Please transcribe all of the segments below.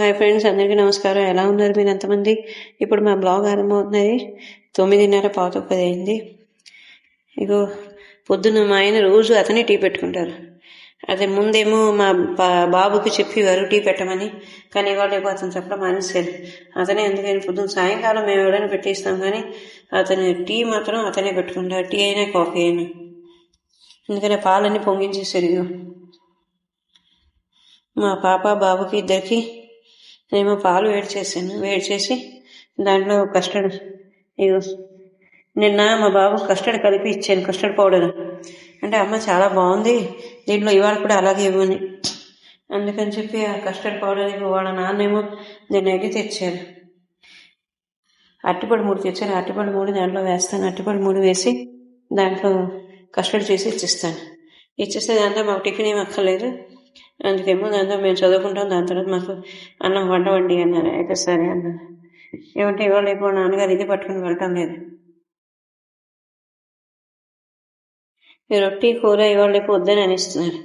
Hi friends, అందరికీ నమస్కారం. ఎలా ఉన్నారు మీరు ఎంతమంది? ఇప్పుడు మా బ్లాగ్ ఆరంభమవుతున్నది. 9:30 10 అయింది. ఇగో పొద్దున్న మా ఆయన రోజు అతనే టీ పెట్టుకుంటారు. అదే ముందేమో మా బాబుకి చెప్పేవారు టీ పెట్టమని, కానీ ఇవాళ రేపు అతను చెప్పడం మానేశారు. అతనే అందుకని పొద్దున్న సాయంకాలం మేము ఎవరైనా పెట్టిస్తాం, కానీ అతను టీ మాత్రం అతనే పెట్టుకుంటారు. టీ అయినా కాఫీ అయినా. అందుకని పాలన్నీ పొంగించేసారు. ఇగో మా పాప బాబుకి ఇద్దరికి నేను పాలు వేడి చేసి దాంట్లో కస్టర్డ్, ఇగో నిన్న మా బాబు కస్టర్డ్ కలిపి ఇచ్చాను, కస్టర్డ్ పౌడర్. అంటే అమ్మ చాలా బాగుంది, దీంట్లో ఇవాళ కూడా అలాగే ఇవ్వని అందుకని చెప్పి ఆ కస్టర్డ్ పౌడర్ వాళ్ళ నాన్నేమో నేను ఎగ్గి తెచ్చాను. అరటిపళ్ళు 3 తెచ్చాను. అరటిపళ్ళు 3 దాంట్లో వేస్తాను. అరటిపళ్ళు 3 వేసి దాంట్లో కస్టర్డ్ చేసి ఇచ్చేస్తే దాంతో మాకు టిఫిన్ ఏమి అక్కర్లేదు. అందుకేమో దాంతో మేము చదువుకుంటాం, దాని తర్వాత మాకు అన్నం వండి అన్నారు. అయితే సరే అన్నారు. ఏమంటే ఇవాళ రేపు నాన్నగారు ఇది పట్టుకుని వెళ్ళటం లేదు. ఈ రొట్టి కూర ఇవాళ రేపు వద్దని అనిస్తున్నారు.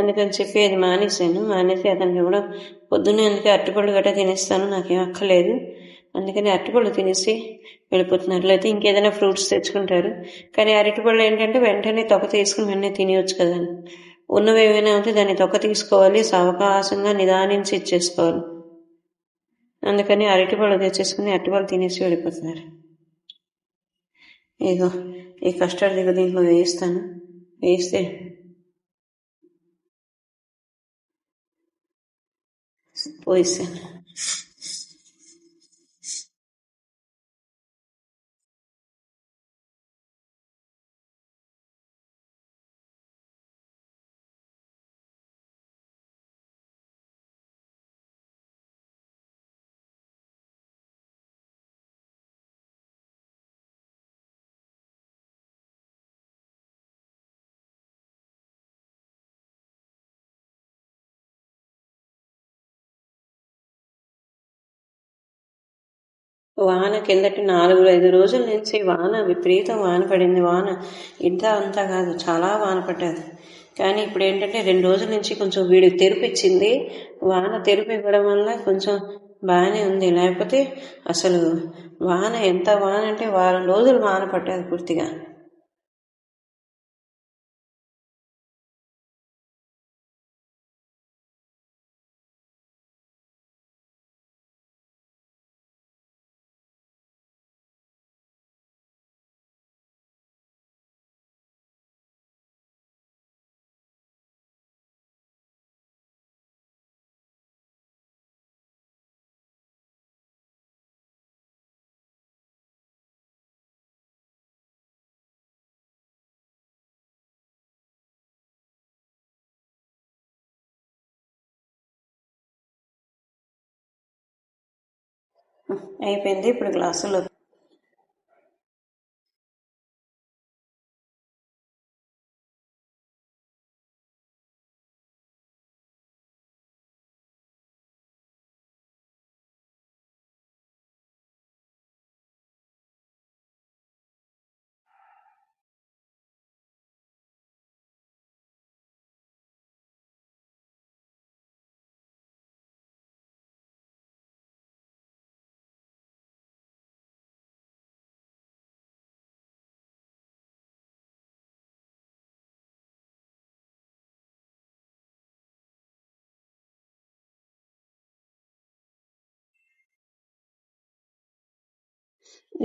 అందుకని చెప్పి అది మానేసి అతనికి కూడా పొద్దున్నే అందుకే అరటిపళ్ళు గట్రా తినేస్తాను, నాకేం అక్కర్లేదు. అందుకని అరటిపళ్ళు తినేసి వెళ్ళిపోతున్నారు. లేకపోతే ఇంకేదైనా ఫ్రూట్స్ తెచ్చుకుంటారు. కానీ అరటిపళ్ళు ఏంటంటే వెంటనే తొక్క తీసుకుని వెంటనే తినేయచ్చు కదా. ఉన్నవి ఏమైనా ఉంటే దాన్ని తొక్క తీసుకోవాలి, సావకాశంగా నిదానించి ఇచ్చేసుకోవాలి. అందుకని అరటిపళ్ళు తెచ్చేసుకుని అరటిపళ్ళు తినేసి వెళ్ళిపోతున్నారు. ఇగో ఈ కస్టర్డ్ దీంట్లో వేస్తే పోయిస్తాను. వాన కిందటి 4-5 రోజుల నుంచి విపరీతం వాన పడింది. వాన ఇంత అంతా కాదు, చాలా వాన పడ్డది. కానీ ఇప్పుడు ఏంటంటే 2 రోజుల నుంచి కొంచెం వీడికి తెరిపిచ్చింది. వాన తెరిపి ఇవ్వడం వల్ల కొంచెం బాగానే ఉంది. లేకపోతే అసలు ఎంత వాన అంటే వారం రోజులు వాన పడ్డది పూర్తిగా. అయిపోయింది. ఇప్పుడు గ్లాసులో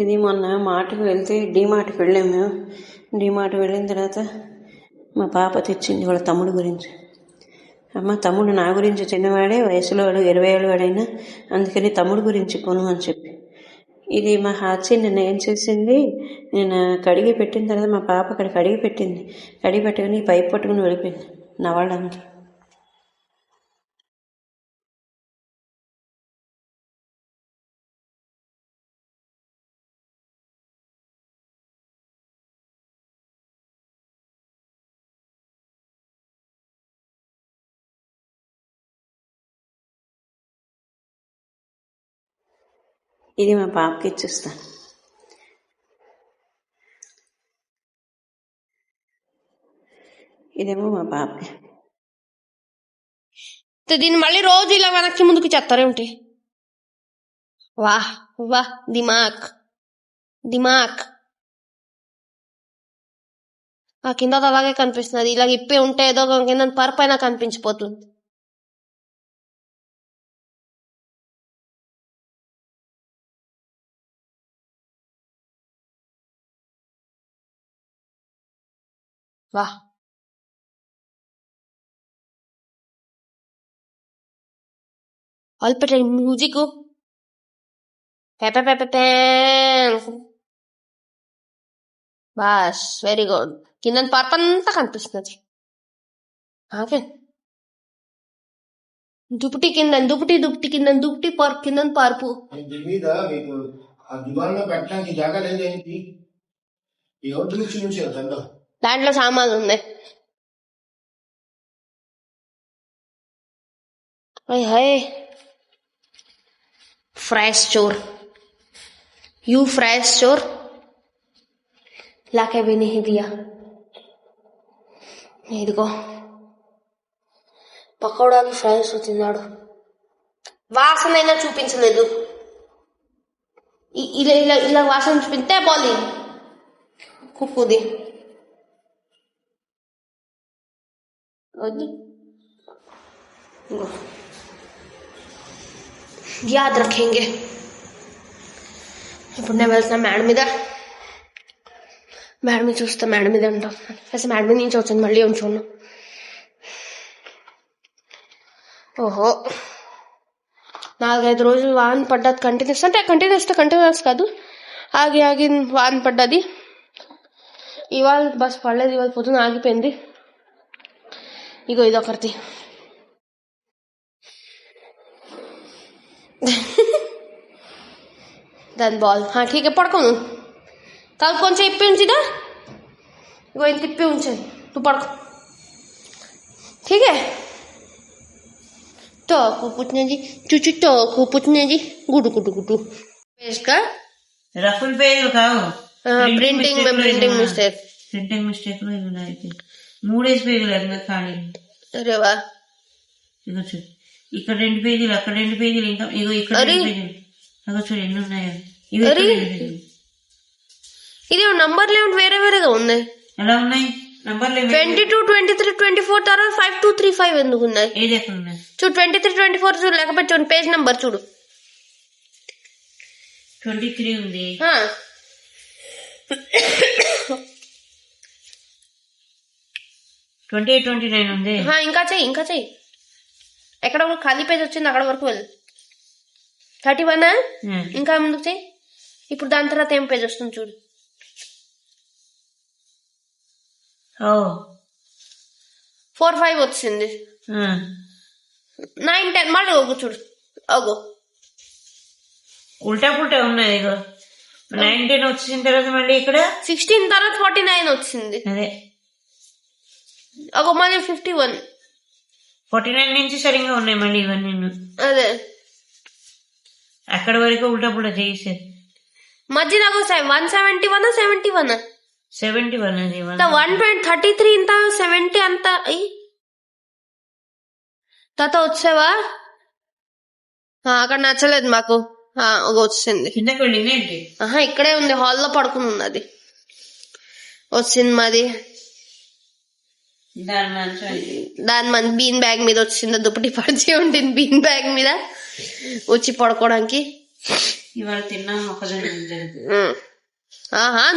ఇది మొన్న మార్ట్కి వెళ్తే డీమార్ట్కి వెళ్ళాము మేము. డీమార్ట్ వెళ్ళిన తర్వాత మా పాప తెచ్చింది వాళ్ళ తమ్ముడు గురించి. అమ్మ, తమ్ముడు నా గురించి చిన్నవాడే, వయసులో వాడు 20 ఏళ్ళ వాడైనా, అందుకని తమ్ముడు గురించి కొను అని చెప్పి. ఇది మా హాచి నిన్న ఏం చేసింది, నేను కడిగి పెట్టిన తర్వాత మా పాప అక్కడ కడిగి పెట్టుకుని పైపు పట్టుకుని వెళ్ళిపోయింది నవ్వడానికి. ఇది మా పాపకి ఇచ్చేస్తాను. ఇదేమో మా పాపకి. దీన్ని మళ్ళీ రోజు ఇలా వెనక్కి ముందుకు చెత్తారేమిటి? వాహ్ వాహ్, దిమాక్ దిమాక్. ఆ కింద అలాగే కనిపిస్తుంది, ఇలా ఇప్పి ఉంటే ఏదో కింద పరపైన కనిపించిపోతుంది. వాహ్, వాళ్ళు పెట్టండి మ్యూజిక్. Boss, very good. కింద పరపంతా కనిపిస్తుంది. ఓకే, దుప్పటి కింద దుప్పటి, దుప్పటి కింద దుప్పటి, పరుపు కింద పరుపు. మీద మీకు ఆ దివాన్లో పెట్టడానికి జాగా లేదు ఏంటి? ఈ ఒడ్డు నుంచి దాంట్లో సామాన్లు ఉన్నాయి. हाय फ्रेश चोर, यू फ्रेश चोर लाके भी नहीं दिया. ఇదిగో పకోడాలు ఫ్రైస్ తిన్నాడు, వాసన అయినా చూపించలేదు. ఇలా ఇలా ఇలా వాసన చూపిస్తే పోలీ కుక్కుది. याद रखेंगे. ఇప్పుడు నేను వెళ్తున్నా మేడం మీద. మేడం మీద చూస్తా, మేడం మీద ఉంటాం. అసలు మేడం మీద నుంచి వచ్చింది, మళ్ళీ ఉంచుకున్నాం. ఓహో, 4-5 రోజులు వాన్ పడ్డది కంటిన్యూస్. అంటే కంటిన్యూస్ కాదు, ఆగి ఆగి వాన్ పడ్డది. ఇవాళ బస్ పడలేదు, ఇవాళ పొద్దున ఆగిపోయింది. ఇగో ఇదొకటి. దాని బాల్. ठीक है, పడుకోను. కాదు కొంచెం ఇప్పి ఉంచిదా, ఇగో ఇంత ఇప్పి ఉంచండి, నువ్వు పడుకో. ठीक है, टॉक पूछने जी, चुचू टॉक पूछने जी, गुडू गुडू गुडू. पेज का రఫుల్ పేజీలు కావు, ప్రింటింగ్ మిస్టేక్. ప్రింటింగ్ మిస్టేక్ లో ఇవి అయితే 3 పేజీలు అన్నీ ఖాళీ. అరే వా, ఇగో చూడు, ఇక్కడ 2 పేజీలు, అక్కడ 2 పేజీలు, ఇంకా ఇగో ఇక్కడ 2 పేజీలు. అగో చూడు ఎన్ని ఉన్నాయో. ఇది నంబర్లు ఏమిటి వేరే వేరేగా ఉన్నాయి? ఎలా ఉన్నాయి నంబర్లు? 22, 23, 24 తర్వాత 5235 ఎందుకు ఉన్నాయి? ఏది ఎక్కడ ఉన్నాయి చూడు, 23, 24 చూడు, లేకపోతే చూడు పేజ్ నంబర్ చూడు. 23 ఉంది. 28, 29 ఉంది. ఇంకా చెయ్యి. ఎక్కడ ఖాళీ పేజ్ వచ్చింది అక్కడ వరకు వెళ్ళు. 31 ఇంకా ముందుకు చెయ్యి. ఇప్పుడు దాని తర్వాత ఏం పేజ్ వస్తుంది చూడు. 4, 5 వచ్చింది. 9, 10 మళ్ళీ ఒగ్గు చూడు. అగో ఉల్టా పుల్టా ఉన్నాయి. ఇగో 19 వచ్చిన తర్వాత మళ్ళీ ఇక్కడ 16 తర్వాత 49 వచ్చింది. అదే అగో మళ్ళీ 51, 49 నుంచి సరిగ్గా ఉన్నాయి మళ్ళీ ఇవన్నీ. అదే అక్కడ వరకు ఉల్టా పుల్టా చేసేది. మధ్య నాకు 171, 71, 71 అది 133 ఇంత 70 అంత తాత వచ్చావా? అక్కడ నచ్చలేదు మాకు. వచ్చింది. కిందకి వెళ్ళింది ఏంటి? ఇక్కడే ఉంది, హాల్లో పడుకుని ఉంది. అది వచ్చింది మాది. దాని మంది బీన్ బ్యాగ్ మీద వచ్చింది, దుప్పటి పరిచే ఉంటుంది బీన్ బ్యాగ్ మీద వచ్చి పడుకోవడానికి. ఇవాళ తిన్నాం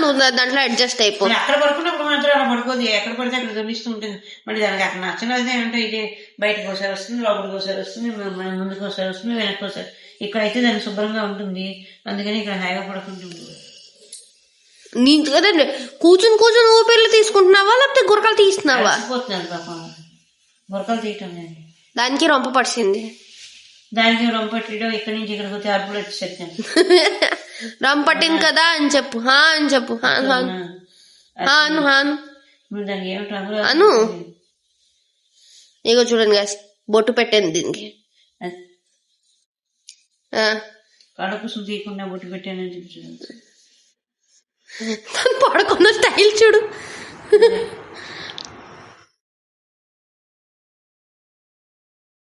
నువ్వు దాంట్లో అడ్జస్ట్ అయిపో. అక్కడ పడుకున్నప్పుడు మాత్రం అలా పడుకోదు, ఎక్కడ పడితే అక్కడ గమనిస్తూ ఉంటుంది. మళ్ళీ దానికి అక్కడ నచ్చినది అంటే ఇది బయటకు ఒకసారి వస్తుంది, లోపలికి ఒకసారి వస్తుంది, ముందుకు ఒకసారి వస్తుంది, వెనక్కి ఒకసారి. ఇక్కడైతే దానికి శుభ్రంగా ఉంటుంది, అందుకని ఇక్కడ హాయిగా పడుకుంటుంది. కదండి కూర్చుని ఊపిర్లు తీసుకుంటున్నావా లేకపోతే గురకలు తీస్తున్నావా? పాపం గురకలు తీయటం లేదు. దానికి రొంప పడిచింది. దానికి రొంపట్టడం ఇక్కడి నుంచి ఇక్కడికి వచ్చి అర్పులు వచ్చేసాను. రంపట్టింది కదా అని చెప్పు. అని చెప్పు. దానికి ఏమిటి అను. ఇగో చూడండి గాస్, బొట్టు పెట్టాను దీనికి. కడుపు తీయకుండా బొట్టు పెట్టానని చెప్పి పడుకున్న స్టైల్ చూడు.